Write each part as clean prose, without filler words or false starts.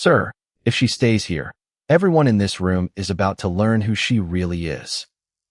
Sir, if she stays here, everyone in this room is about to learn who she really is.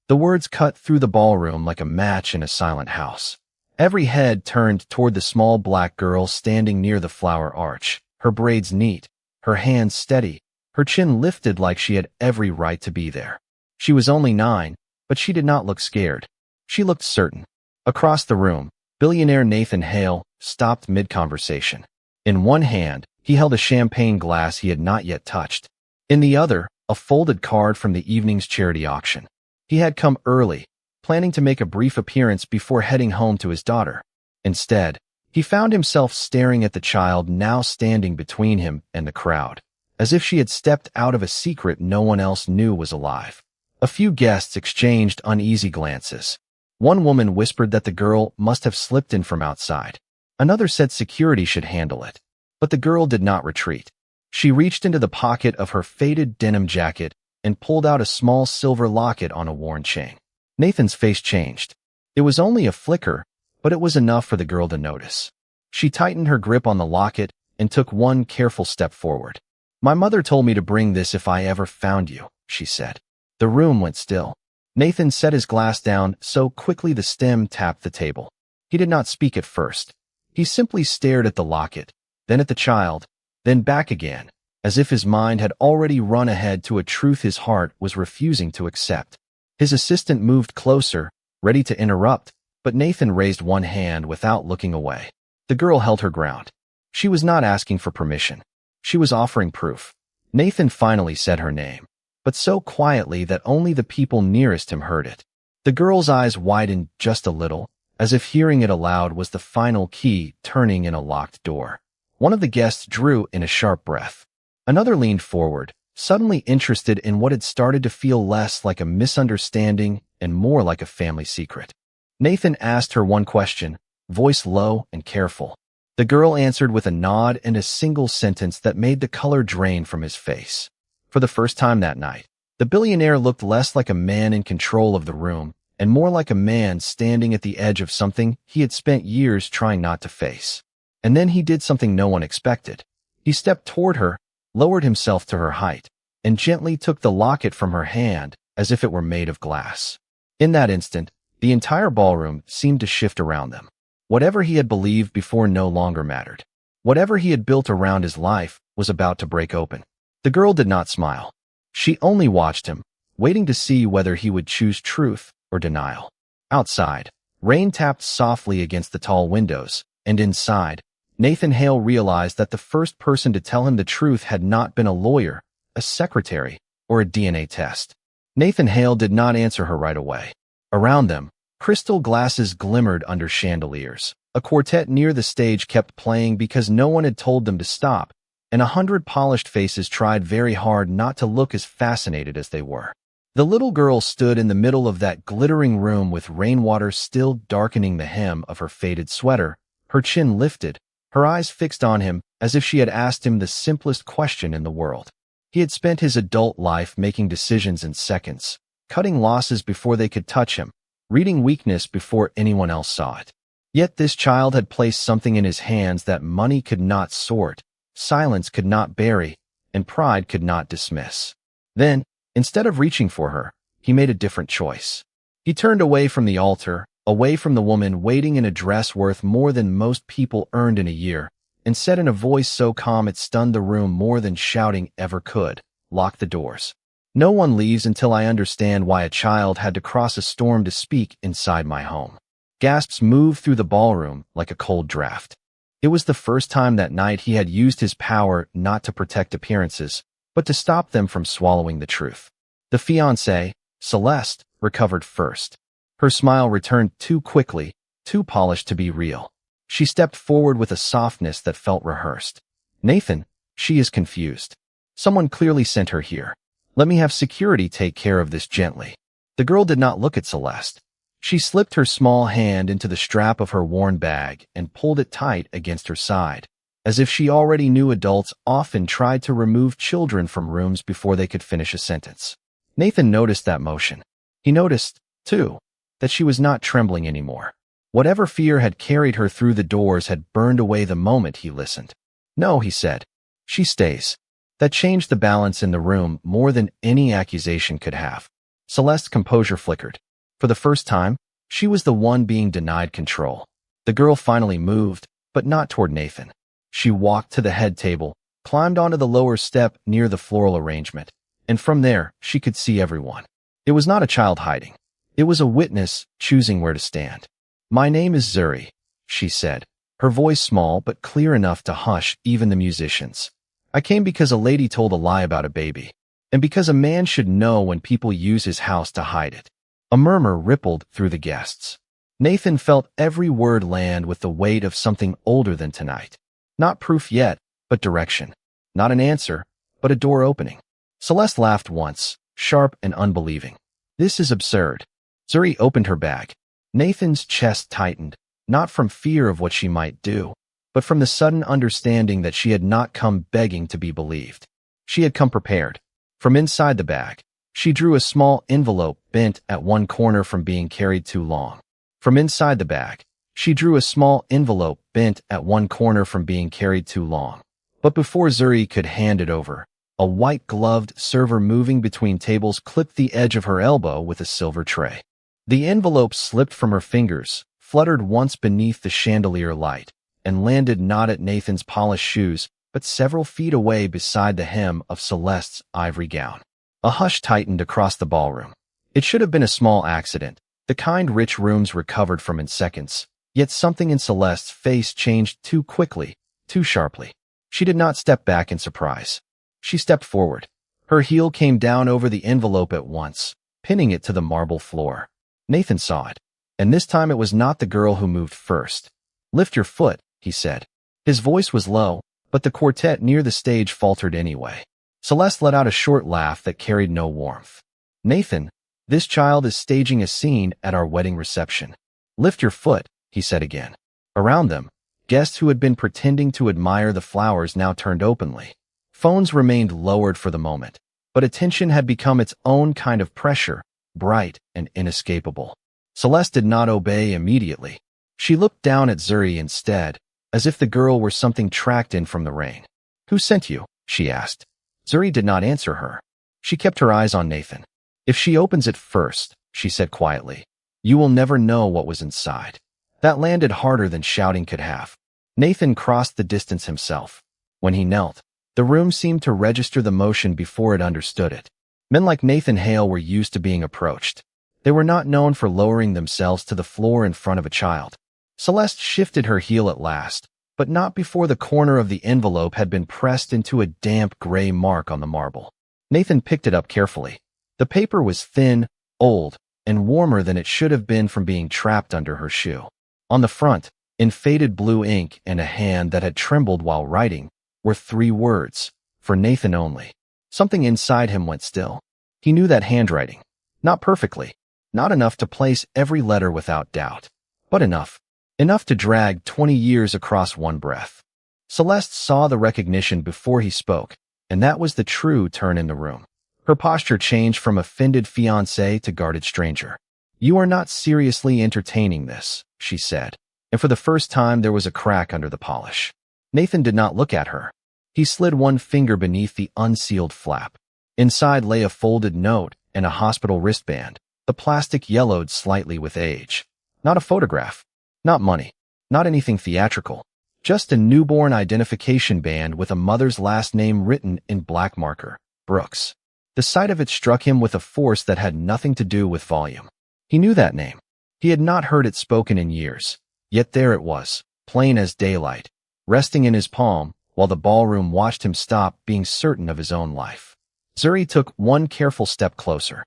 The words cut through the ballroom like a match in a silent house. Every head turned toward the small black girl standing near the flower arch, her braids neat, her hands steady, her chin lifted like she had every right to be there. She was only 9, but she did not look scared. She looked certain. Across the room, billionaire Nathan Hale stopped mid-conversation. In one hand, he held a champagne glass he had not yet touched. In the other, a folded card from the evening's charity auction. He had come early, planning to make a brief appearance before heading home to his daughter. Instead, he found himself staring at the child now standing between him and the crowd, as if she had stepped out of a secret no one else knew was alive. A few guests exchanged uneasy glances. One woman whispered that the girl must have slipped in from outside. Another said security should handle it. But the girl did not retreat. She reached into the pocket of her faded denim jacket and pulled out a small silver locket on a worn chain. Nathan's face changed. It was only a flicker, but it was enough for the girl to notice. She tightened her grip on the locket and took one careful step forward. "My mother told me to bring this if I ever found you," she said. The room went still. Nathan set his glass down so quickly the stem tapped the table. He did not speak at first. He simply stared at the locket, then at the child, then back again, as if his mind had already run ahead to a truth his heart was refusing to accept. His assistant moved closer, ready to interrupt, but Nathan raised one hand without looking away. The girl held her ground. She was not asking for permission. She was offering proof. Nathan finally said her name, but so quietly that only the people nearest him heard it. The girl's eyes widened just a little, as if hearing it aloud was the final key turning in a locked door. One of the guests drew in a sharp breath. Another leaned forward, suddenly interested in what had started to feel less like a misunderstanding and more like a family secret. Nathan asked her one question, voice low and careful. The girl answered with a nod and a single sentence that made the color drain from his face. For the first time that night, the billionaire looked less like a man in control of the room and more like a man standing at the edge of something he had spent years trying not to face. And then he did something no one expected. He stepped toward her, lowered himself to her height, and gently took the locket from her hand as if it were made of glass. In that instant, the entire ballroom seemed to shift around them. Whatever he had believed before no longer mattered. Whatever he had built around his life was about to break open. The girl did not smile. She only watched him, waiting to see whether he would choose truth or denial. Outside, rain tapped softly against the tall windows, and inside, Nathan Hale realized that the first person to tell him the truth had not been a lawyer, a secretary, or a DNA test. Nathan Hale did not answer her right away. Around them, crystal glasses glimmered under chandeliers. A quartet near the stage kept playing because no one had told them to stop, and 100 polished faces tried very hard not to look as fascinated as they were. The little girl stood in the middle of that glittering room with rainwater still darkening the hem of her faded sweater, her chin lifted, her eyes fixed on him as if she had asked him the simplest question in the world. He had spent his adult life making decisions in seconds, cutting losses before they could touch him, reading weakness before anyone else saw it. Yet this child had placed something in his hands that money could not sort, silence could not bury, and pride could not dismiss. Then, instead of reaching for her, he made a different choice. He turned away from the altar, away from the woman waiting in a dress worth more than most people earned in a year, and said in a voice so calm it stunned the room more than shouting ever could, "Lock the doors. No one leaves until I understand why a child had to cross a storm to speak inside my home." Gasps moved through the ballroom like a cold draft. It was the first time that night he had used his power not to protect appearances, but to stop them from swallowing the truth. The fiancée, Celeste, recovered first. Her smile returned too quickly, too polished to be real. She stepped forward with a softness that felt rehearsed. "Nathan, she is confused. Someone clearly sent her here. Let me have security take care of this gently." The girl did not look at Celeste. She slipped her small hand into the strap of her worn bag and pulled it tight against her side, as if she already knew adults often tried to remove children from rooms before they could finish a sentence. Nathan noticed that motion. He noticed, too, that she was not trembling anymore. Whatever fear had carried her through the doors had burned away the moment he listened. "No," he said. "She stays." That changed the balance in the room more than any accusation could have. Celeste's composure flickered. For the first time, she was the one being denied control. The girl finally moved, but not toward Nathan. She walked to the head table, climbed onto the lower step near the floral arrangement, and from there, she could see everyone. It was not a child hiding. It was a witness choosing where to stand. "My name is Zuri," she said, her voice small but clear enough to hush even the musicians. "I came because a lady told a lie about a baby, and because a man should know when people use his house to hide it." A murmur rippled through the guests. Nathan felt every word land with the weight of something older than tonight. Not proof yet, but direction. Not an answer, but a door opening. Celeste laughed once, sharp and unbelieving. "This is absurd." Zuri opened her bag. Nathan's chest tightened, not from fear of what she might do, but from the sudden understanding that she had not come begging to be believed. She had come prepared. From inside the bag, she drew a small envelope bent at one corner from being carried too long. From inside the bag, she drew a small envelope bent at one corner from being carried too long. But before Zuri could hand it over, a white-gloved server moving between tables clipped the edge of her elbow with a silver tray. The envelope slipped from her fingers, fluttered once beneath the chandelier light, and landed not at Nathan's polished shoes, but several feet away beside the hem of Celeste's ivory gown. A hush tightened across the ballroom. It should have been a small accident, the kind rich rooms recovered from in seconds, yet something in Celeste's face changed too quickly, too sharply. She did not step back in surprise. She stepped forward. Her heel came down over the envelope at once, pinning it to the marble floor. Nathan saw it, and this time it was not the girl who moved first. "Lift your foot," he said. His voice was low, but the quartet near the stage faltered anyway. Celeste let out a short laugh that carried no warmth. "Nathan, this child is staging a scene at our wedding reception." "Lift your foot," he said again. Around them, guests who had been pretending to admire the flowers now turned openly. Phones remained lowered for the moment, but attention had become its own kind of pressure, bright and inescapable. Celeste did not obey immediately. She looked down at Zuri instead, as if the girl were something tracked in from the rain. "Who sent you?" she asked. Zuri did not answer her. She kept her eyes on Nathan. "If she opens it first," she said quietly, "you will never know what was inside." That landed harder than shouting could have. Nathan crossed the distance himself. When he knelt, the room seemed to register the motion before it understood it. Men like Nathan Hale were used to being approached. They were not known for lowering themselves to the floor in front of a child. Celeste shifted her heel at last, but not before the corner of the envelope had been pressed into a damp gray mark on the marble. Nathan picked it up carefully. The paper was thin, old, and warmer than it should have been from being trapped under her shoe. On the front, in faded blue ink and a hand that had trembled while writing, were 3 words, "For Nathan only." Something inside him went still. He knew that handwriting. Not perfectly. Not enough to place every letter without doubt. But enough. Enough to drag 20 years across one breath. Celeste saw the recognition before he spoke, and that was the true turn in the room. Her posture changed from offended fiancé to guarded stranger. "You are not seriously entertaining this," she said, and for the first time there was a crack under the polish. Nathan did not look at her. He slid one finger beneath the unsealed flap. Inside lay a folded note and a hospital wristband, the plastic yellowed slightly with age. Not a photograph. Not money. Not anything theatrical. Just a newborn identification band with a mother's last name written in black marker, Brooks. The sight of it struck him with a force that had nothing to do with volume. He knew that name. He had not heard it spoken in years. Yet there it was, plain as daylight, resting in his palm, while the ballroom watched him stop being certain of his own life. Zuri took one careful step closer.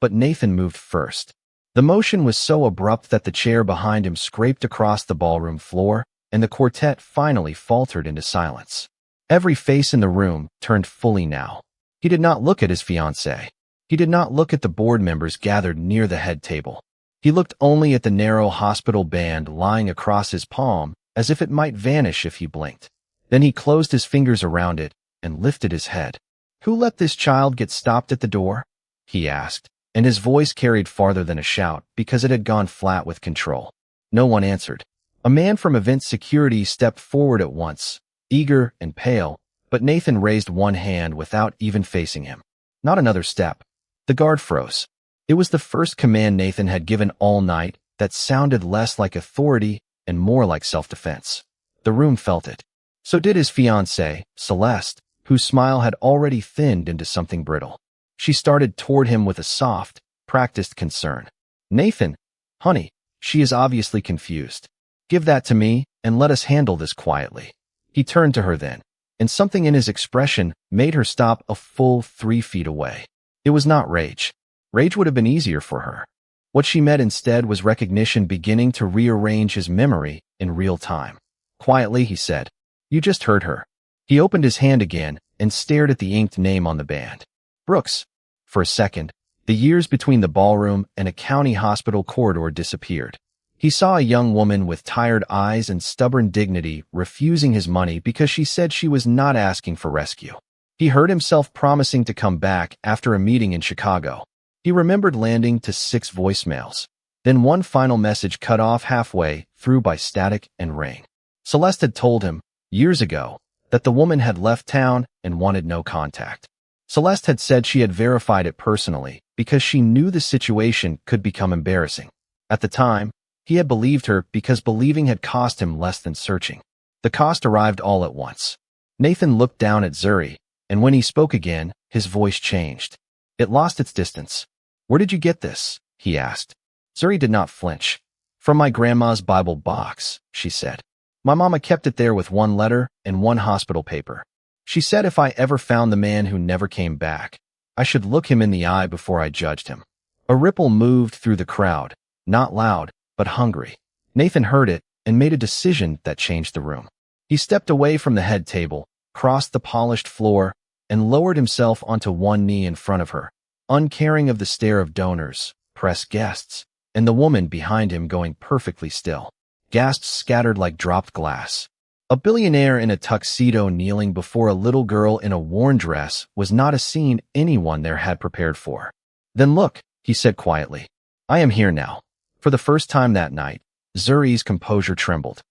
But Nathan moved first. The motion was so abrupt that the chair behind him scraped across the ballroom floor, and the quartet finally faltered into silence. Every face in the room turned fully now. He did not look at his fiancée. He did not look at the board members gathered near the head table. He looked only at the narrow hospital band lying across his palm, as if it might vanish if he blinked. Then he closed his fingers around it and lifted his head. "Who let this child get stopped at the door?" he asked, and his voice carried farther than a shout because it had gone flat with control. No one answered. A man from event security stepped forward at once, eager and pale, but Nathan raised one hand without even facing him. Not another step. The guard froze. It was the first command Nathan had given all night that sounded less like authority and more like self-defense. The room felt it. So did his fiancée, Celeste, whose smile had already thinned into something brittle. She started toward him with a soft, practiced concern. "Nathan, honey, she is obviously confused. Give that to me, and let us handle this quietly." He turned to her then, and something in his expression made her stop a full 3 feet away. It was not rage. Rage would have been easier for her. What she met instead was recognition beginning to rearrange his memory in real time. Quietly, he said, "You just heard her." He opened his hand again and stared at the inked name on the band. Brooks. For a second, the years between the ballroom and a county hospital corridor disappeared. He saw a young woman with tired eyes and stubborn dignity refusing his money because she said she was not asking for rescue. He heard himself promising to come back after a meeting in Chicago. He remembered landing to 6 voicemails, then one final message cut off halfway through by static and rain. Celeste had told him, years ago, that the woman had left town and wanted no contact. Celeste had said she had verified it personally because she knew the situation could become embarrassing. At the time, he had believed her because believing had cost him less than searching. The cost arrived all at once. Nathan looked down at Zuri, and when he spoke again, his voice changed. It lost its distance. "Where did you get this?" he asked. Zuri did not flinch. "From my grandma's Bible box," she said. "My mama kept it there with 1 letter and 1 hospital paper. She said if I ever found the man who never came back, I should look him in the eye before I judged him." A ripple moved through the crowd, not loud, but hungry. Nathan heard it and made a decision that changed the room. He stepped away from the head table, crossed the polished floor, and lowered himself onto one knee in front of her, uncaring of the stare of donors, press guests, and the woman behind him going perfectly still. Gasps scattered like dropped glass. A billionaire in a tuxedo kneeling before a little girl in a worn dress was not a scene anyone there had prepared for. "Then look," he said quietly. "I am here now." For the first time that night, Zuri's composure trembled.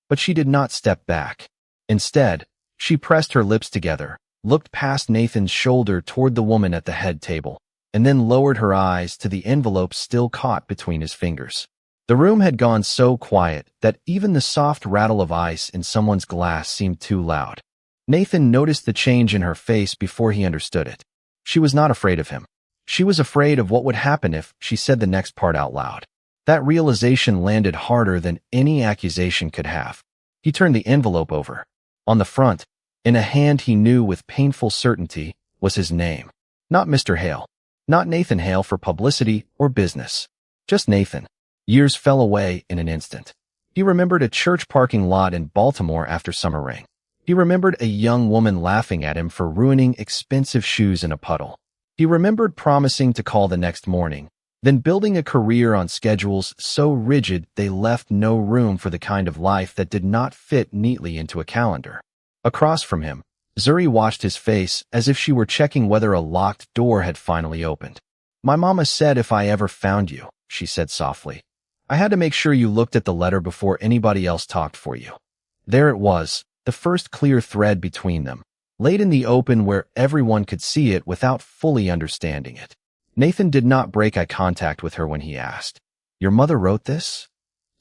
But she did not step back. Instead, she pressed her lips together, looked past Nathan's shoulder toward the woman at the head table, and then lowered her eyes to the envelope still caught between his fingers. The room had gone so quiet that even the soft rattle of ice in someone's glass seemed too loud. Nathan noticed the change in her face before he understood it. She was not afraid of him. She was afraid of what would happen if she said the next part out loud. That realization landed harder than any accusation could have. He turned the envelope over. On the front, in a hand he knew with painful certainty, was his name. Not Mr. Hale. Not Nathan Hale for publicity or business. Just Nathan. Years fell away in an instant. He remembered a church parking lot in Baltimore after summer rain. He remembered a young woman laughing at him for ruining expensive shoes in a puddle. He remembered promising to call the next morning, then building a career on schedules so rigid they left no room for the kind of life that did not fit neatly into a calendar. Across from him, Zuri watched his face as if she were checking whether a locked door had finally opened. "My mama said if I ever found you," she said softly, "I had to make sure you looked at the letter before anybody else talked for you." There it was, the first clear thread between them, laid in the open where everyone could see it without fully understanding it. Nathan did not break eye contact with her when he asked, "Your mother wrote this?"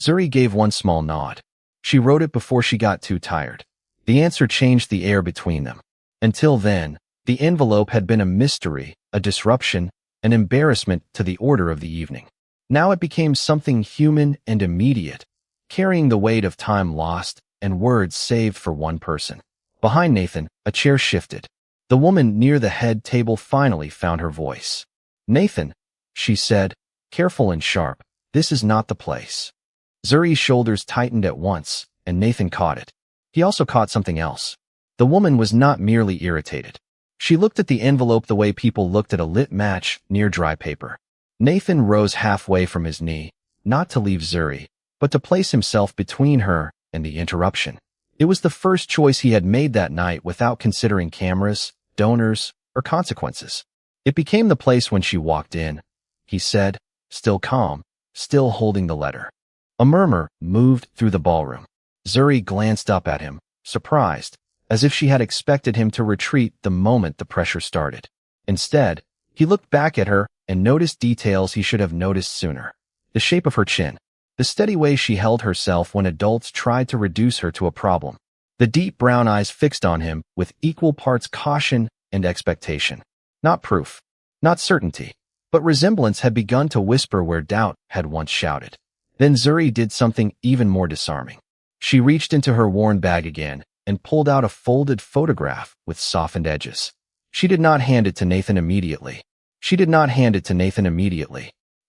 Zuri gave one small nod. She wrote it before she got too tired. The answer changed the air between them. Until then, the envelope had been a mystery, a disruption, an embarrassment to the order of the evening. Now it became something human and immediate, carrying the weight of time lost and words saved for one person. Behind Nathan, a chair shifted. The woman near the head table finally found her voice. "Nathan," she said, careful and sharp, "this is not the place." Zuri's shoulders tightened at once, and Nathan caught it. He also caught something else. The woman was not merely irritated. She looked at the envelope the way people looked at a lit match near dry paper. Nathan rose halfway from his knee, not to leave Zuri, but to place himself between her and the interruption. It was the first choice he had made that night without considering cameras, donors, or consequences. It became the place when she walked in, he said, still calm, still holding the letter. A murmur moved through the ballroom. Zuri glanced up at him, surprised, as if she had expected him to retreat the moment the pressure started. Instead, he looked back at her and noticed details he should have noticed sooner. The shape of her chin, the steady way she held herself when adults tried to reduce her to a problem, the deep brown eyes fixed on him with equal parts caution and expectation. Not proof, not certainty, but resemblance had begun to whisper where doubt had once shouted. Then Zuri did something even more disarming. She reached into her worn bag again and pulled out a folded photograph with softened edges. She did not hand it to Nathan immediately.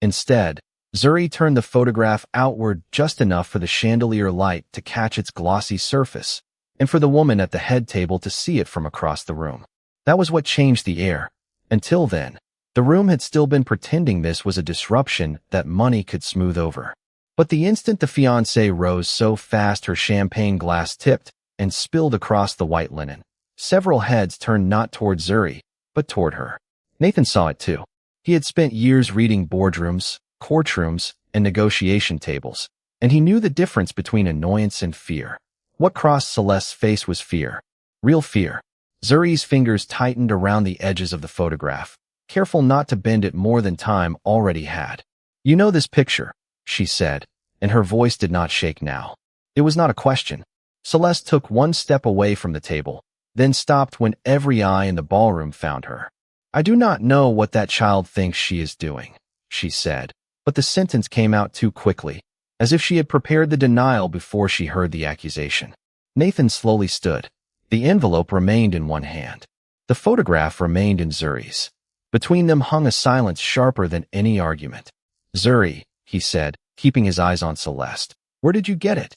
Instead, Zuri turned the photograph outward just enough for the chandelier light to catch its glossy surface, and for the woman at the head table to see it from across the room. That was what changed the air. Until then, the room had still been pretending this was a disruption that money could smooth over. But the instant the fiancée rose so fast her champagne glass tipped and spilled across the white linen, several heads turned not toward Zuri, but toward her. Nathan saw it too. He had spent years reading boardrooms, courtrooms, and negotiation tables, and he knew the difference between annoyance and fear. What crossed Celeste's face was fear. Real fear. Zuri's fingers tightened around the edges of the photograph, careful not to bend it more than time already had. "You know this picture," she said, and her voice did not shake now. It was not a question. Celeste took one step away from the table, then stopped when every eye in the ballroom found her. "I do not know what that child thinks she is doing," she said, but the sentence came out too quickly, as if she had prepared the denial before she heard the accusation. Nathan slowly stood. The envelope remained in one hand. The photograph remained in Zuri's. Between them hung a silence sharper than any argument. "Zuri," he said, keeping his eyes on Celeste, "where did you get it?"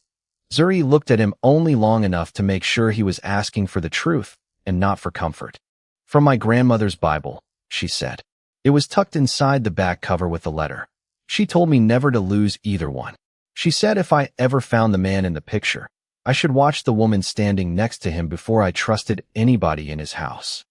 Zuri looked at him only long enough to make sure he was asking for the truth and not for comfort. "From my grandmother's Bible," she said. "It was tucked inside the back cover with the letter. She told me never to lose either one. She said if I ever found the man in the picture, I should watch the woman standing next to him before I trusted anybody in his house."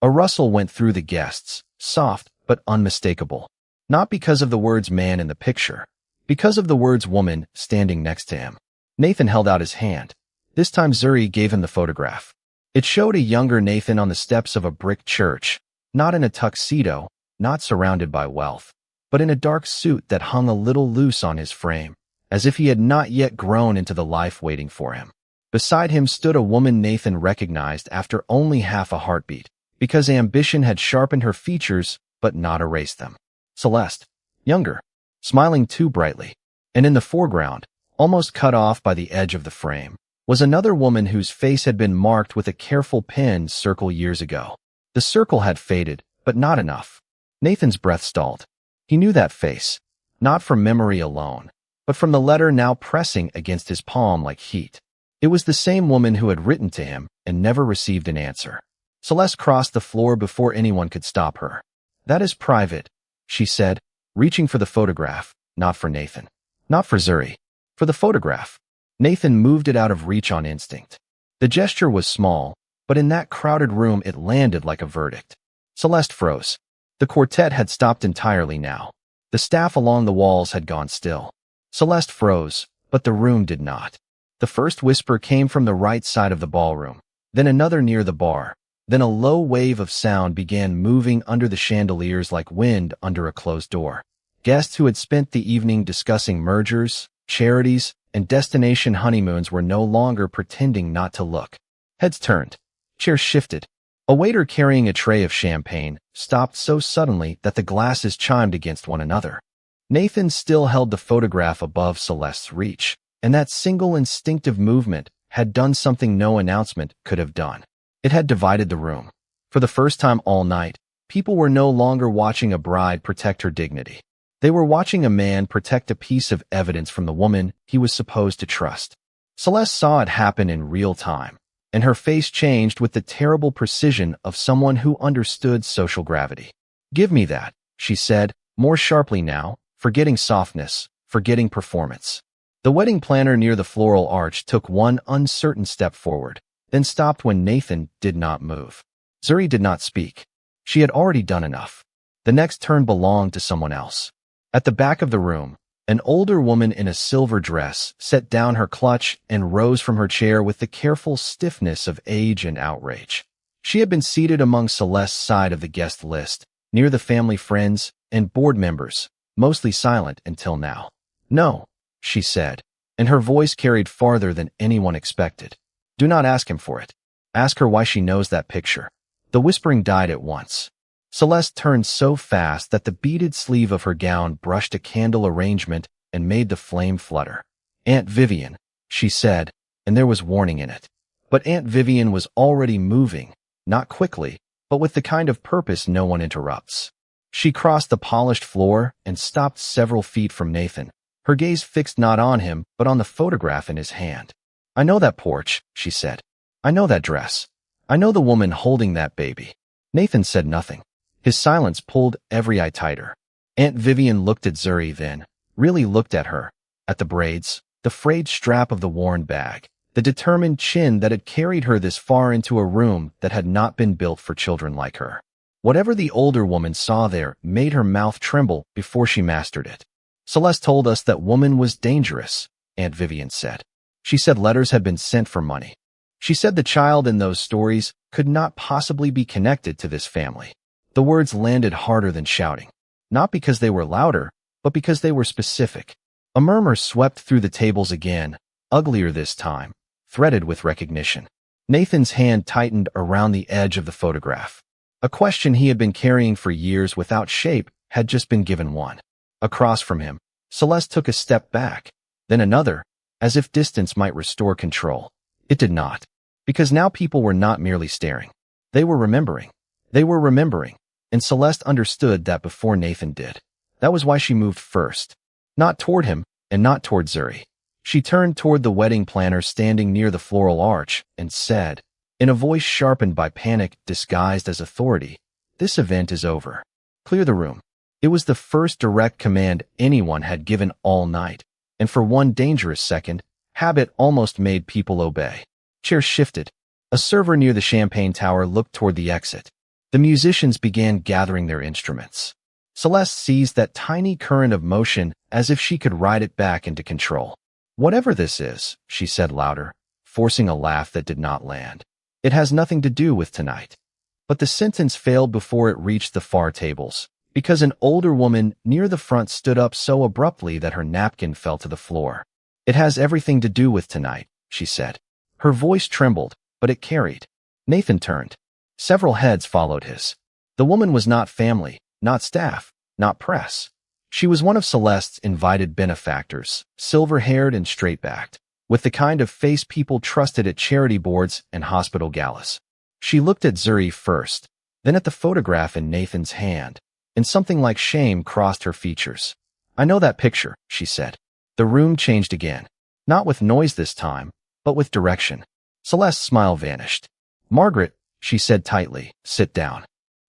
A rustle went through the guests, soft but unmistakable. Not because of the words man in the picture, because of the words woman standing next to him. Nathan held out his hand. This time Zuri gave him the photograph. It showed a younger Nathan on the steps of a brick church, not in a tuxedo, not surrounded by wealth, but in a dark suit that hung a little loose on his frame, as if he had not yet grown into the life waiting for him. Beside him stood a woman Nathan recognized after only half a heartbeat, because ambition had sharpened her features but not erased them. Celeste, younger, smiling too brightly, and in the foreground, almost cut off by the edge of the frame, was another woman whose face had been marked with a careful pen circle years ago. The circle had faded, but not enough. Nathan's breath stalled. He knew that face, not from memory alone, but from the letter now pressing against his palm like heat. It was the same woman who had written to him and never received an answer. Celeste crossed the floor before anyone could stop her. "That is private," she said, reaching for the photograph, not for Nathan, not for Zuri, for the photograph. Nathan moved it out of reach on instinct. The gesture was small, but in that crowded room it landed like a verdict. Celeste froze. The quartet had stopped entirely now. The staff along the walls had gone still. Celeste froze, but the room did not. The first whisper came from the right side of the ballroom, then another near the bar. Then a low wave of sound began moving under the chandeliers like wind under a closed door. Guests who had spent the evening discussing mergers, charities, and destination honeymoons were no longer pretending not to look. Heads turned. Chairs shifted. A waiter carrying a tray of champagne stopped so suddenly that the glasses chimed against one another. Nathan still held the photograph above Celeste's reach, and that single instinctive movement had done something no announcement could have done. It had divided the room. For the first time all night, people were no longer watching a bride protect her dignity. They were watching a man protect a piece of evidence from the woman he was supposed to trust. Celeste saw it happen in real time, and her face changed with the terrible precision of someone who understood social gravity. "Give me that," she said, more sharply now, forgetting softness, forgetting performance. The wedding planner near the floral arch took one uncertain step forward, then stopped when Nathan did not move. Zuri did not speak. She had already done enough. The next turn belonged to someone else. At the back of the room, An older woman in a silver dress set down her clutch and rose from her chair with the careful stiffness of age and outrage. She had been seated among Celeste's side of the guest list, near the family friends and board members, mostly silent until now. "No," she said, and her voice carried farther than anyone expected. "Do not ask him for it. Ask her why she knows that picture." The whispering died at once. Celeste turned so fast that the beaded sleeve of her gown brushed a candle arrangement and made the flame flutter. "Aunt Vivian," she said, and there was warning in it. But Aunt Vivian was already moving, not quickly, but with the kind of purpose no one interrupts. She crossed the polished floor and stopped several feet from Nathan, her gaze fixed not on him but on the photograph in his hand. "I know that porch," she said. "I know that dress. I know the woman holding that baby." Nathan said nothing. His silence pulled every eye tighter. Aunt Vivian looked at Zuri then, really looked at her, at the braids, the frayed strap of the worn bag, the determined chin that had carried her this far into a room that had not been built for children like her. Whatever the older woman saw there made her mouth tremble before she mastered it. "Celeste told us that woman was dangerous," Aunt Vivian said. "She said letters had been sent for money. She said the child in those stories could not possibly be connected to this family." The words landed harder than shouting, not because they were louder, but because they were specific. A murmur swept through the tables again, uglier this time, threaded with recognition. Nathan's hand tightened around the edge of the photograph. A question he had been carrying for years without shape had just been given one. Across from him, Celeste took a step back, then another, as if distance might restore control. It did not, because now people were not merely staring. They were remembering. They were remembering. And Celeste understood that before Nathan did. That was why she moved first. Not toward him, and not toward Zuri. She turned toward the wedding planner standing near the floral arch, and said, in a voice sharpened by panic disguised as authority, "This event is over. Clear the room." It was the first direct command anyone had given all night, and for one dangerous second, habit almost made people obey. Chairs shifted. A server near the champagne tower looked toward the exit. The musicians began gathering their instruments. Celeste seized that tiny current of motion as if she could ride it back into control. "Whatever this is," she said louder, forcing a laugh that did not land. "It has nothing to do with tonight." But the sentence failed before it reached the far tables, because an older woman near the front stood up so abruptly that her napkin fell to the floor. "It has everything to do with tonight," she said. Her voice trembled, but it carried. Nathan turned. Several heads followed his. The woman was not family, not staff, not press. She was one of Celeste's invited benefactors, silver-haired and straight-backed, with the kind of face people trusted at charity boards and hospital galas. She looked at Zuri first, then at the photograph in Nathan's hand, and something like shame crossed her features. "I know that picture," she said. The room changed again, not with noise this time, but with direction. Celeste's smile vanished. "Margaret," she said tightly, "sit down."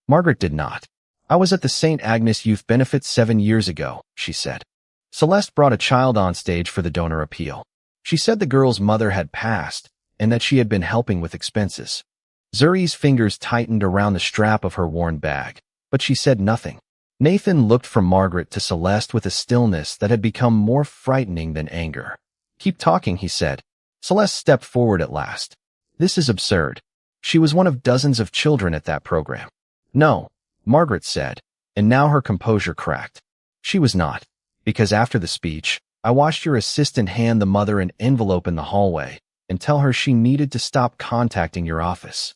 Margaret did not. "I was at the St. Agnes Youth Benefit 7 years ago," she said. Celeste brought a child on stage for the donor appeal. She said the girl's mother had passed, and that she had been helping with expenses. Zuri's fingers tightened around the strap of her worn bag, but she said nothing. Nathan looked from Margaret to Celeste with a stillness that had become more frightening than anger. "Keep talking," he said. Celeste stepped forward at last. "This is absurd." She was one of dozens of children at that program. "No," Margaret said, and now her composure cracked. She was not, because after the speech, I watched your assistant hand the mother an envelope in the hallway and tell her she needed to stop contacting your office.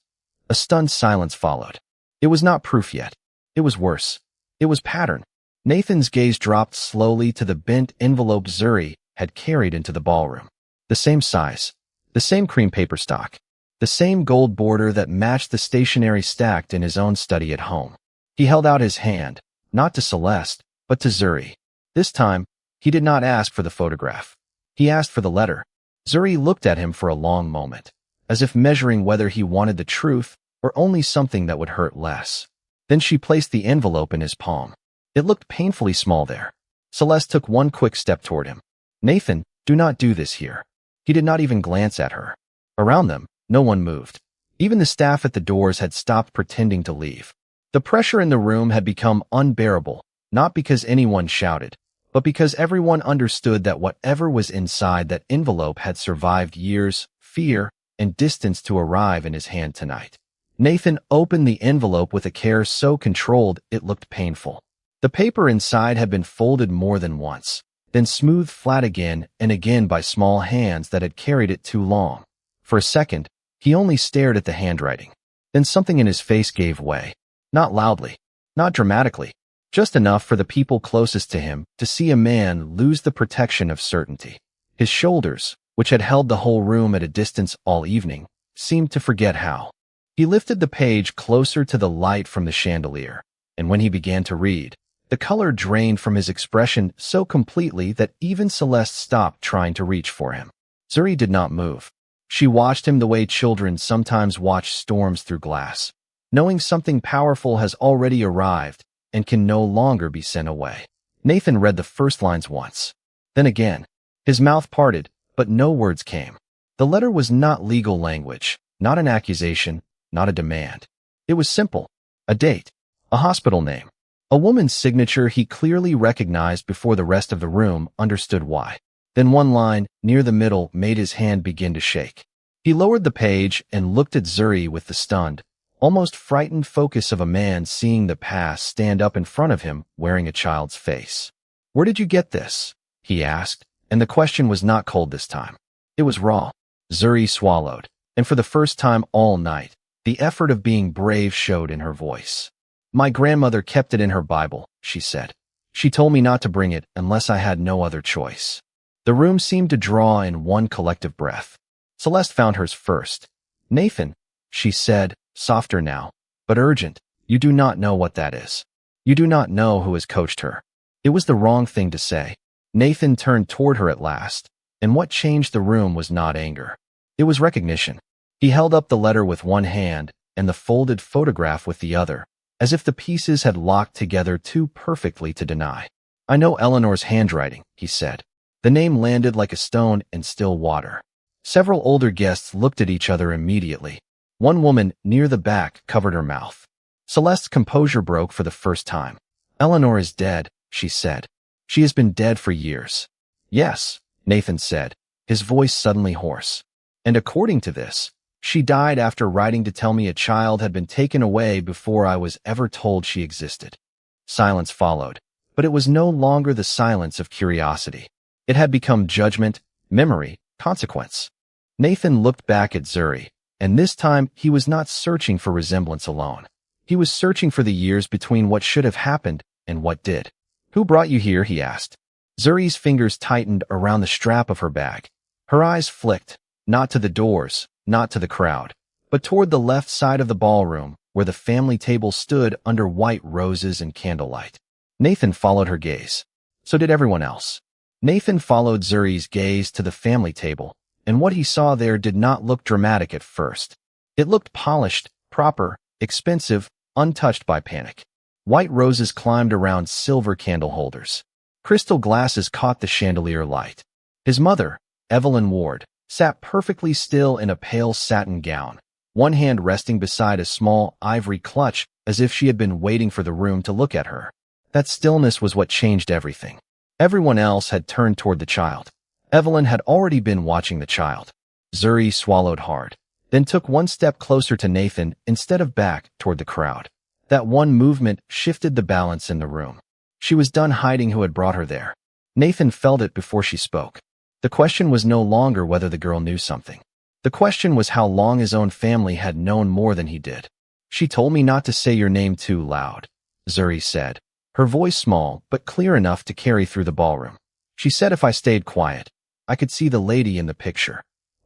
A stunned silence followed. It was not proof yet. It was worse. It was pattern. Nathan's gaze dropped slowly to the bent envelope Zuri had carried into the ballroom. The same size, the same cream paper stock, the same gold border that matched the stationery stacked in his own study at home. He held out his hand, not to Celeste, but to Zuri. This time, he did not ask for the photograph. He asked for the letter. Zuri looked at him for a long moment, as if measuring whether he wanted the truth or only something that would hurt less. Then she placed the envelope in his palm. It looked painfully small there. Celeste took one quick step toward him. "Nathan, do not do this here." He did not even glance at her. Around them, no one moved. Even the staff at the doors had stopped pretending to leave. The pressure in the room had become unbearable, not because anyone shouted, but because everyone understood that whatever was inside that envelope had survived years, fear, and distance to arrive in his hand tonight. Nathan opened the envelope with a care so controlled it looked painful. The paper inside had been folded more than once, then smoothed flat again and again by small hands that had carried it too long. For a second, he only stared at the handwriting. Then something in his face gave way. Not loudly, not dramatically, just enough for the people closest to him to see a man lose the protection of certainty. His shoulders, which had held the whole room at a distance all evening, seemed to forget how. He lifted the page closer to the light from the chandelier, and when he began to read, the color drained from his expression so completely that even Celeste stopped trying to reach for him. Zuri did not move. She watched him the way children sometimes watch storms through glass, knowing something powerful has already arrived and can no longer be sent away. Nathan read the first lines once. Then again. His mouth parted, but no words came. The letter was not legal language, not an accusation, not a demand. It was simple. A date, a hospital name, a woman's signature he clearly recognized before the rest of the room understood why. Then one line, near the middle, made his hand begin to shake. He lowered the page and looked at Zuri with the stunned, almost frightened focus of a man seeing the past stand up in front of him wearing a child's face. "Where did you get this?" he asked, and the question was not cold this time. It was raw. Zuri swallowed, and for the first time all night, the effort of being brave showed in her voice. "My grandmother kept it in her Bible," she said. "She told me not to bring it unless I had no other choice." The room seemed to draw in one collective breath. Celeste found hers first. "Nathan," she said, softer now, but urgent, "you do not know what that is. You do not know who has coached her." It was the wrong thing to say. Nathan turned toward her at last, and what changed the room was not anger. It was recognition. He held up the letter with one hand and the folded photograph with the other, as if the pieces had locked together too perfectly to deny. "I know Eleanor's handwriting," he said. The name landed like a stone in still water. Several older guests looked at each other immediately. One woman, near the back, covered her mouth. Celeste's composure broke for the first time. "Eleanor is dead," she said. "She has been dead for years." "Yes," Nathan said, his voice suddenly hoarse. "And according to this, she died after writing to tell me a child had been taken away before I was ever told she existed." Silence followed, but it was no longer the silence of curiosity. It had become judgment, memory, consequence. Nathan looked back at Zuri, and this time he was not searching for resemblance alone. He was searching for the years between what should have happened and what did. "Who brought you here?" he asked. Zuri's fingers tightened around the strap of her bag. Her eyes flicked, not to the doors, not to the crowd, but toward the left side of the ballroom, where the family table stood under white roses and candlelight. Nathan followed her gaze. So did everyone else. Nathan followed Zuri's gaze to the family table, and what he saw there did not look dramatic at first. It looked polished, proper, expensive, untouched by panic. White roses climbed around silver candle holders. Crystal glasses caught the chandelier light. His mother, Evelyn Ward, sat perfectly still in a pale satin gown, one hand resting beside a small ivory clutch as if she had been waiting for the room to look at her. That stillness was what changed everything. Everyone else had turned toward the child. Evelyn had already been watching the child. Zuri swallowed hard, then took one step closer to Nathan instead of back toward the crowd. That one movement shifted the balance in the room. She was done hiding who had brought her there. Nathan felt it before she spoke. The question was no longer whether the girl knew something. The question was how long his own family had known more than he did. "She told me not to say your name too loud," Zuri said, her voice small but clear enough to carry through the ballroom. "She said if I stayed quiet, I could see the lady in the picture."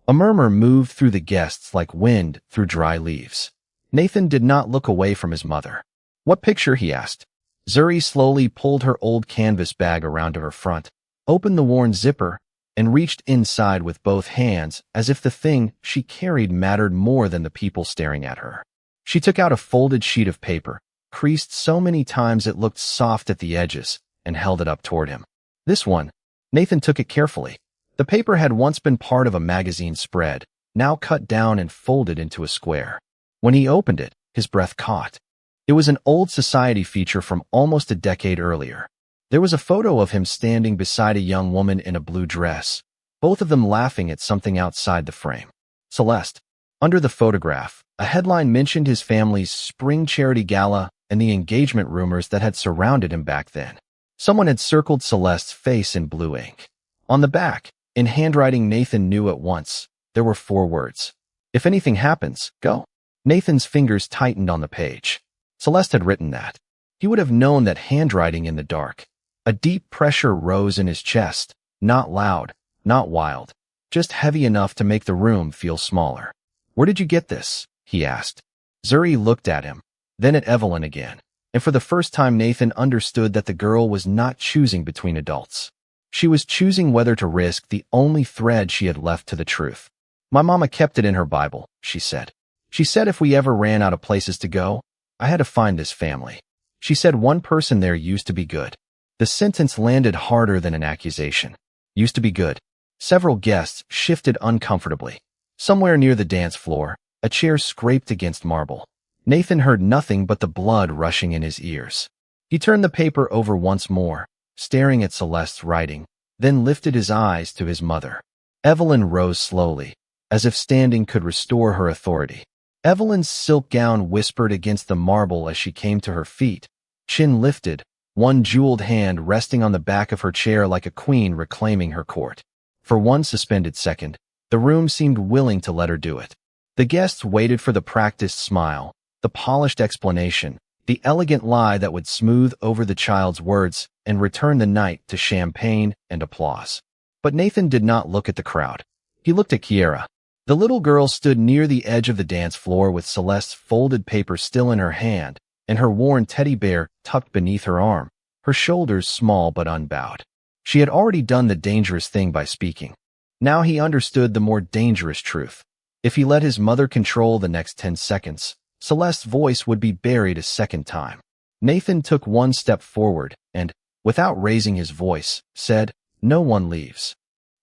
A murmur moved through the guests like wind through dry leaves. Nathan did not look away from his mother. "What picture?" he asked. Zuri slowly pulled her old canvas bag around to her front, opened the worn zipper, and reached inside with both hands as if the thing she carried mattered more than the people staring at her. She took out a folded sheet of paper, creased so many times it looked soft at the edges, and held it up toward him. "This one." Nathan took it carefully. The paper had once been part of a magazine spread, now cut down and folded into a square. When he opened it, his breath caught. It was an old society feature from almost a decade earlier. There was a photo of him standing beside a young woman in a blue dress, both of them laughing at something outside the frame. Celeste. Under the photograph, a headline mentioned his family's spring charity gala and the engagement rumors that had surrounded him back then. Someone had circled Celeste's face in blue ink. On the back, in handwriting Nathan knew at once, there were 4 words. If anything happens, go. Nathan's fingers tightened on the page. Celeste had written that. He would have known that handwriting in the dark. A deep pressure rose in his chest, not loud, not wild, just heavy enough to make the room feel smaller. Where did you get this? He asked. Zuri looked at him, then at Evelyn again, and for the first time Nathan understood that the girl was not choosing between adults. She was choosing whether to risk the only thread she had left to the truth. My mama kept it in her Bible, she said. She said if we ever ran out of places to go, I had to find this family. She said one person there used to be good. The sentence landed harder than an accusation. Used to be good. Several guests shifted uncomfortably. Somewhere near the dance floor, a chair scraped against marble. Nathan heard nothing but the blood rushing in his ears. He turned the paper over once more, staring at Celeste's writing, then lifted his eyes to his mother. Evelyn rose slowly, as if standing could restore her authority. Evelyn's silk gown whispered against the marble as she came to her feet, chin lifted, one jeweled hand resting on the back of her chair like a queen reclaiming her court. For one suspended second, the room seemed willing to let her do it. The guests waited for the practiced smile, the polished explanation, the elegant lie that would smooth over the child's words and return the night to champagne and applause. But Nathan did not look at the crowd. He looked at Kiera. The little girl stood near the edge of the dance floor with Celeste's folded paper still in her hand and her worn teddy bear tucked beneath her arm, her shoulders small but unbowed. She had already done the dangerous thing by speaking. Now he understood the more dangerous truth. If he let his mother control the next 10 seconds, Celeste's voice would be buried a second time. Nathan took one step forward and, without raising his voice, said, "No one leaves."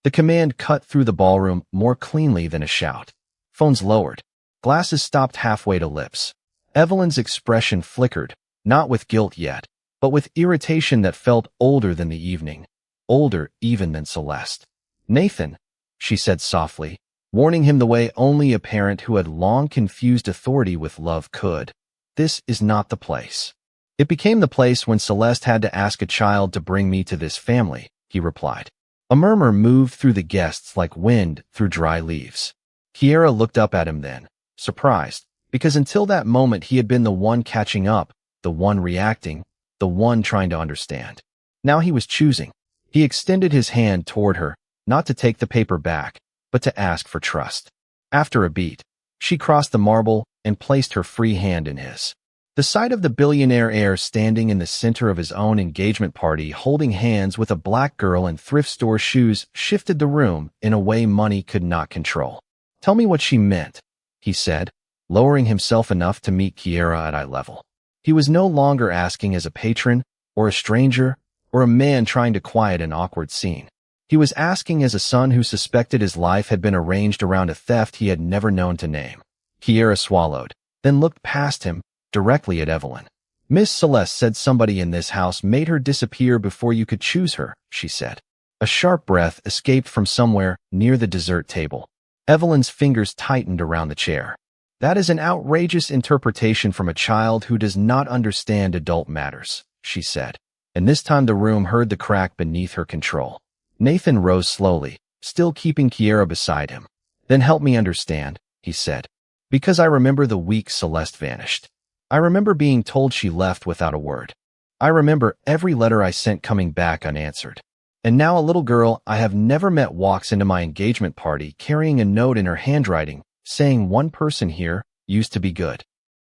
The command cut through the ballroom more cleanly than a shout. Phones lowered. Glasses stopped halfway to lips. Evelyn's expression flickered, not with guilt yet, but with irritation that felt older than the evening, older even than Celeste. "Nathan," she said softly, warning him the way only a parent who had long confused authority with love could. "This is not the place." "It became the place when Celeste had to ask a child to bring me to this family," he replied. A murmur moved through the guests like wind through dry leaves. Kiera looked up at him then, surprised, because until that moment he had been the one catching up, the one reacting, the one trying to understand. Now he was choosing. He extended his hand toward her, not to take the paper back, but to ask for trust. After a beat, she crossed the marble and placed her free hand in his. The sight of the billionaire heir standing in the center of his own engagement party holding hands with a black girl in thrift store shoes shifted the room in a way money could not control. "Tell me what she meant," he said, lowering himself enough to meet Kiera at eye level. He was no longer asking as a patron, or a stranger, or a man trying to quiet an awkward scene. He was asking as a son who suspected his life had been arranged around a theft he had never known to name. Kiera swallowed, then looked past him, directly at Evelyn. "Miss Celeste said somebody in this house made her disappear before you could choose her," she said. A sharp breath escaped from somewhere near the dessert table. Evelyn's fingers tightened around the chair. "That is an outrageous interpretation from a child who does not understand adult matters," she said. And this time the room heard the crack beneath her control. Nathan rose slowly, still keeping Kiera beside him. "Then help me understand," he said. "Because I remember the week Celeste vanished. I remember being told she left without a word. I remember every letter I sent coming back unanswered. And now a little girl I have never met walks into my engagement party carrying a note in her handwriting, saying one person here used to be good."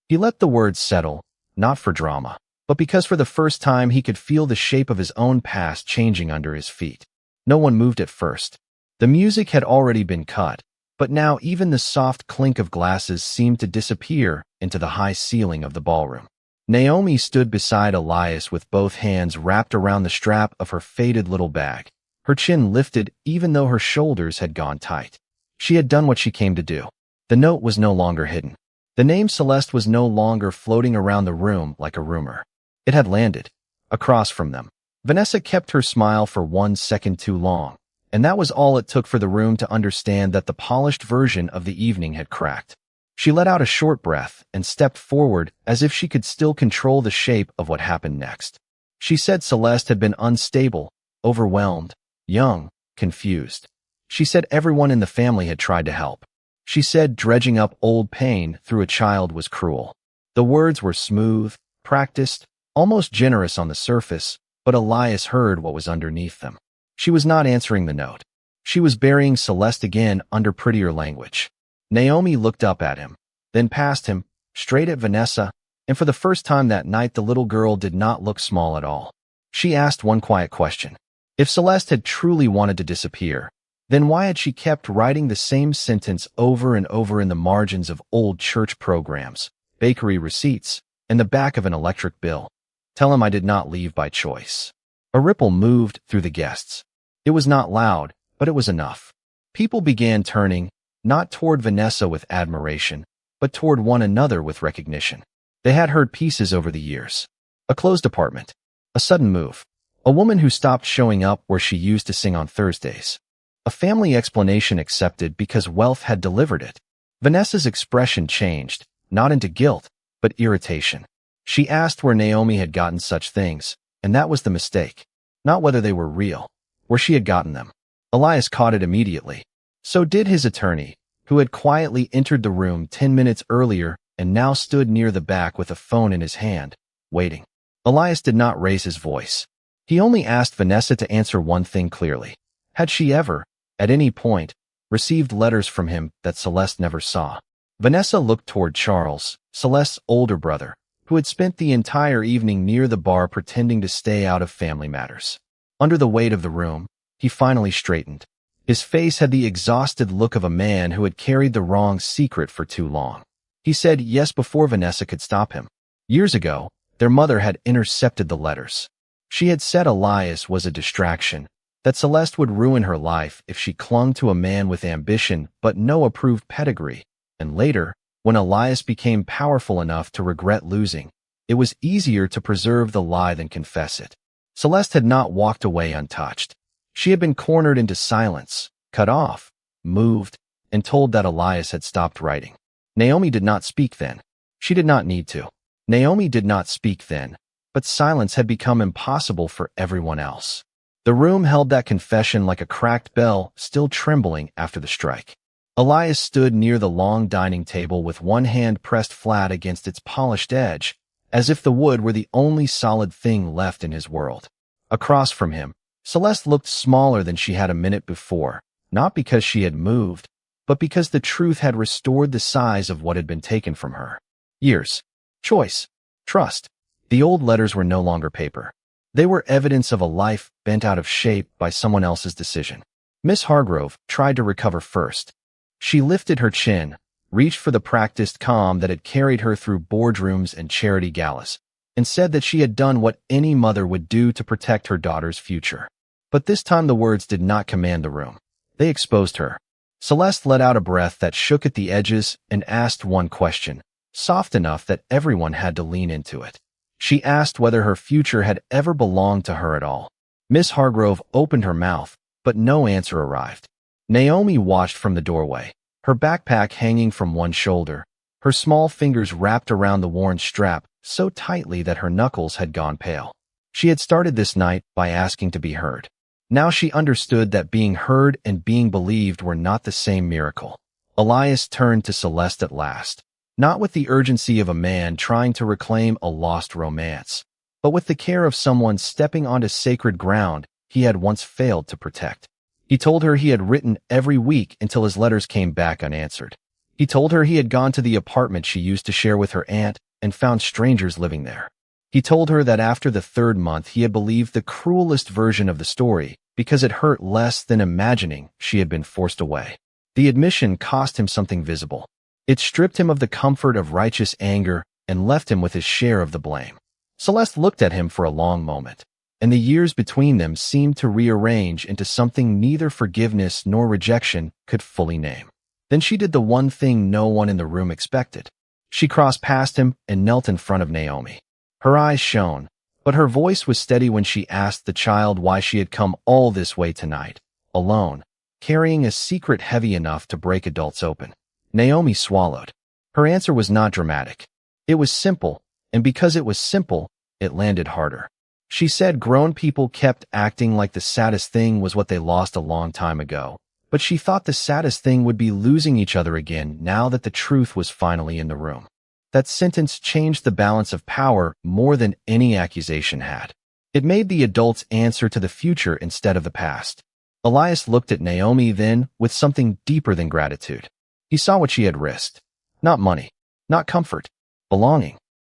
He let the words settle, not for drama, but because for the first time he could feel the shape of his own past changing under his feet. No one moved at first. The music had already been cut, but now even the soft clink of glasses seemed to disappear into the high ceiling of the ballroom. Naomi stood beside Elias with both hands wrapped around the strap of her faded little bag, her chin lifted even though her shoulders had gone tight. She had done what she came to do. The note was no longer hidden. The name Celeste was no longer floating around the room like a rumor. It had landed, across from them, Vanessa kept her smile for 1 second too long, and that was all it took for the room to understand that the polished version of the evening had cracked. She let out a short breath and stepped forward as if she could still control the shape of what happened next. She said Celeste had been unstable, overwhelmed, young, confused. She said everyone in the family had tried to help. She said dredging up old pain through a child was cruel. The words were smooth, practiced, almost generous on the surface, but Elias heard what was underneath them. She was not answering the note. She was burying Celeste again under prettier language. Naomi looked up at him, then past him, straight at Vanessa, and for the first time that night the little girl did not look small at all. She asked one quiet question. If Celeste had truly wanted to disappear, then why had she kept writing the same sentence over and over in the margins of old church programs, bakery receipts, and the back of an electric bill? Tell him I did not leave by choice. A ripple moved through the guests. It was not loud, but it was enough. People began turning, not toward Vanessa with admiration, but toward one another with recognition. They had heard pieces over the years. A closed apartment. A sudden move. A woman who stopped showing up where she used to sing on Thursdays. A family explanation accepted because wealth had delivered it. Vanessa's expression changed, not into guilt, but irritation. She asked where Naomi had gotten such things, and that was the mistake. Not whether they were real, where she had gotten them. Elias caught it immediately. So did his attorney, who had quietly entered the room 10 minutes earlier and now stood near the back with a phone in his hand, waiting. Elias did not raise his voice. He only asked Vanessa to answer one thing clearly. Had she ever, at any point, received letters from him that Celeste never saw? Vanessa looked toward Charles, Celeste's older brother, who had spent the entire evening near the bar pretending to stay out of family matters. Under the weight of the room, he finally straightened. His face had the exhausted look of a man who had carried the wrong secret for too long. He said yes before Vanessa could stop him. Years ago, their mother had intercepted the letters. She had said Elias was a distraction, that Celeste would ruin her life if she clung to a man with ambition but no approved pedigree, and later, when Elias became powerful enough to regret losing, it was easier to preserve the lie than confess it. Celeste had not walked away untouched. She had been cornered into silence, cut off, moved, and told that Elias had stopped writing. Naomi did not speak then. She did not need to. Naomi did not speak then, but silence had become impossible for everyone else. The room held that confession like a cracked bell still trembling after the strike. Elias stood near the long dining table with one hand pressed flat against its polished edge, as if the wood were the only solid thing left in his world. Across from him, Celeste looked smaller than she had a minute before, not because she had moved, but because the truth had restored the size of what had been taken from her. Years. Choice. Trust. The old letters were no longer paper. They were evidence of a life bent out of shape by someone else's decision. Miss Hargrove tried to recover first. She lifted her chin, reached for the practiced calm that had carried her through boardrooms and charity galas, and said that she had done what any mother would do to protect her daughter's future. But this time the words did not command the room. They exposed her. Celeste let out a breath that shook at the edges and asked one question, soft enough that everyone had to lean into it. She asked whether her future had ever belonged to her at all. Miss Hargrove opened her mouth, but no answer arrived. Naomi watched from the doorway, her backpack hanging from one shoulder, her small fingers wrapped around the worn strap so tightly that her knuckles had gone pale. She had started this night by asking to be heard. Now she understood that being heard and being believed were not the same miracle. Elias turned to Celeste at last, not with the urgency of a man trying to reclaim a lost romance, but with the care of someone stepping onto sacred ground he had once failed to protect. He told her he had written every week until his letters came back unanswered. He told her he had gone to the apartment she used to share with her aunt and found strangers living there. He told her that after the third month he had believed the cruelest version of the story because it hurt less than imagining she had been forced away. The admission cost him something visible. It stripped him of the comfort of righteous anger and left him with his share of the blame. Celeste looked at him for a long moment, and the years between them seemed to rearrange into something neither forgiveness nor rejection could fully name. Then she did the one thing no one in the room expected. She crossed past him and knelt in front of Naomi. Her eyes shone, But her voice was steady when she asked the child why she had come all this way tonight, alone, carrying a secret heavy enough to break adults open. Naomi swallowed. Her answer was not dramatic. It was simple, and because it was simple, it landed harder. She said grown people kept acting like the saddest thing was what they lost a long time ago, but she thought the saddest thing would be losing each other again now that the truth was finally in the room. That sentence changed the balance of power more than any accusation had. It made the adults answer to the future instead of the past. Elias looked at Naomi then with something deeper than gratitude. He saw what she had risked. Not money, not comfort, belonging.